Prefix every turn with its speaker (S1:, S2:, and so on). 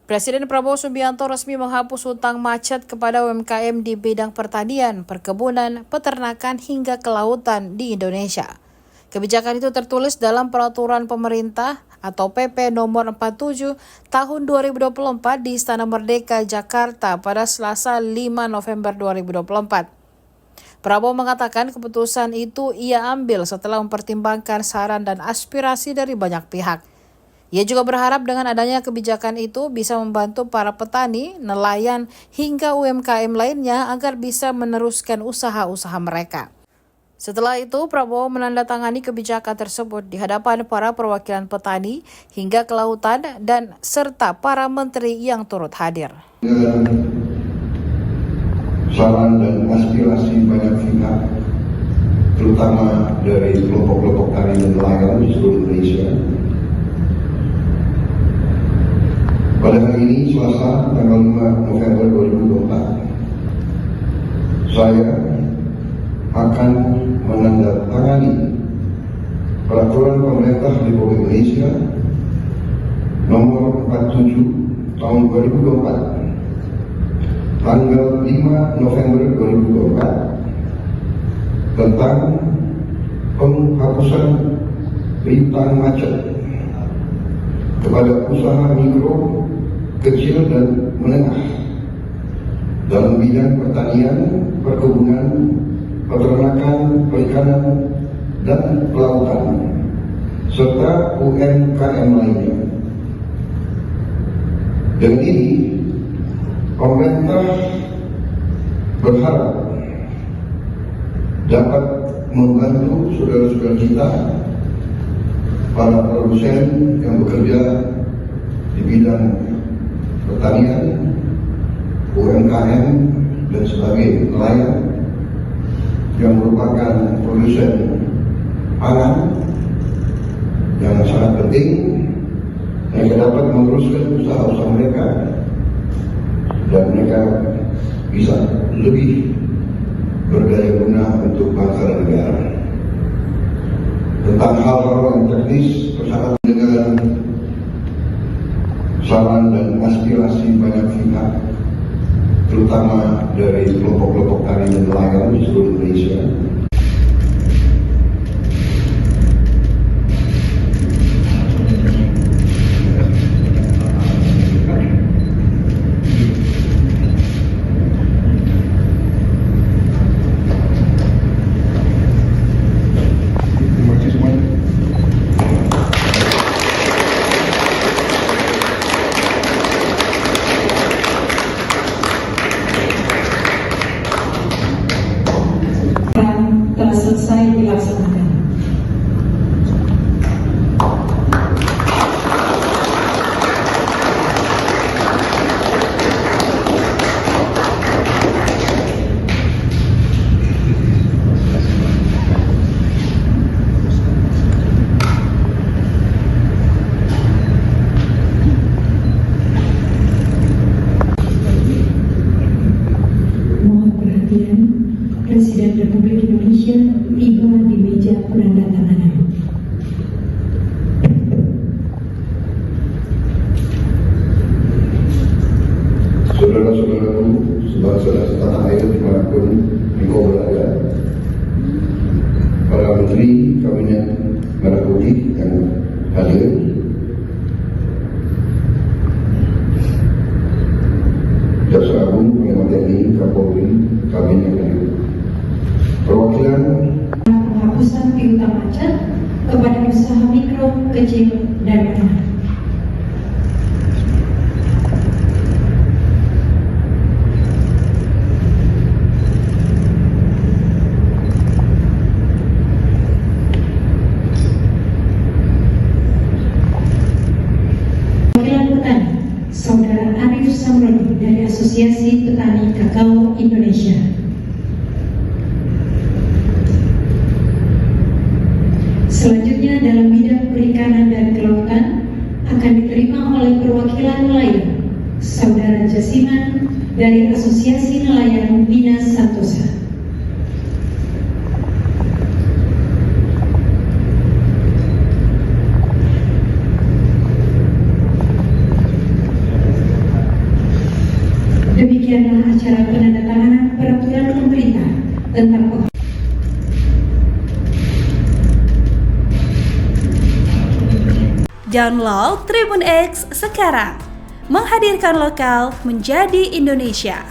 S1: Presiden Prabowo Subianto resmi menghapus hutang macet kepada UMKM di bidang pertanian, perkebunan, peternakan hingga kelautan di Indonesia. Kebijakan itu tertulis dalam Peraturan Pemerintah atau PP nomor 47 tahun 2024 di Istana Merdeka, Jakarta pada Selasa 5 November 2024. Prabowo mengatakan keputusan itu ia ambil setelah mempertimbangkan saran dan aspirasi dari banyak pihak. Ia juga berharap dengan adanya kebijakan itu bisa membantu para petani, nelayan, hingga UMKM lainnya agar bisa meneruskan usaha-usaha mereka. Setelah itu, Prabowo menandatangani kebijakan tersebut di hadapan para perwakilan petani hingga kelautan dan serta para menteri yang turut hadir.
S2: Saran dan aspirasi banyak pihak, terutama dari kelompok-kelompok tani dan nelayan di seluruh Indonesia. Pada hari ini, Selasa, tanggal 5 November 2024, saya akan menandatangani Peraturan Pemerintah Republik Indonesia nomor 47 tahun 2024, tanggal 5 November 2024, tentang penghapusan piutang macet kepada usaha mikro, kecil dan menengah dalam bidang pertanian, perkebunan, peternakan, perikanan, dan kelautan, serta UMKM lainnya. Dengan ini, pemerintah berharap dapat membantu saudara-saudara kita, para produsen yang bekerja di bidang pertanian, UMKM, dan sebagai nelayan yang merupakan produsen pangan yang sangat penting, yang dapat meneruskan usaha-usaha mereka dan mereka bisa lebih berdaya guna untuk bangsa dan negara. Tentang hal-hal yang teknis bersama dengan saran dan aspirasi banyak pihak, terutama dari kelompok-kelompok tani dan nelayan di seluruh Indonesia.
S3: Telah selesai dilaksanakan. Mohon perhatian, Presiden Republik Indonesia tiba di meja penandatanganan.
S2: Saudara-saudaraku, sebangsa dan setanah air dimanapun engkau berada, para menteri Kabinet Merah Putih yang hadir, Jaksa Agung, Panglima TNI, Kapolri, Kabinet yang hadir, perwakilan
S3: Penghapusan piutang macet kepada usaha mikro, kecil, dan menengah. Perwakilan petani, Saudara Arif Samroni dari Asosiasi Petani Kakao Indonesia. Selanjutnya dalam bidang perikanan dan kelautan akan diterima oleh perwakilan nelayan, Saudara Jasiman dari Asosiasi Nelayan Minas Santosa. Demikianlah acara penandatanganan peraturan pemerintah tentang
S4: Download Tribun X sekarang, menghadirkan lokal menjadi Indonesia.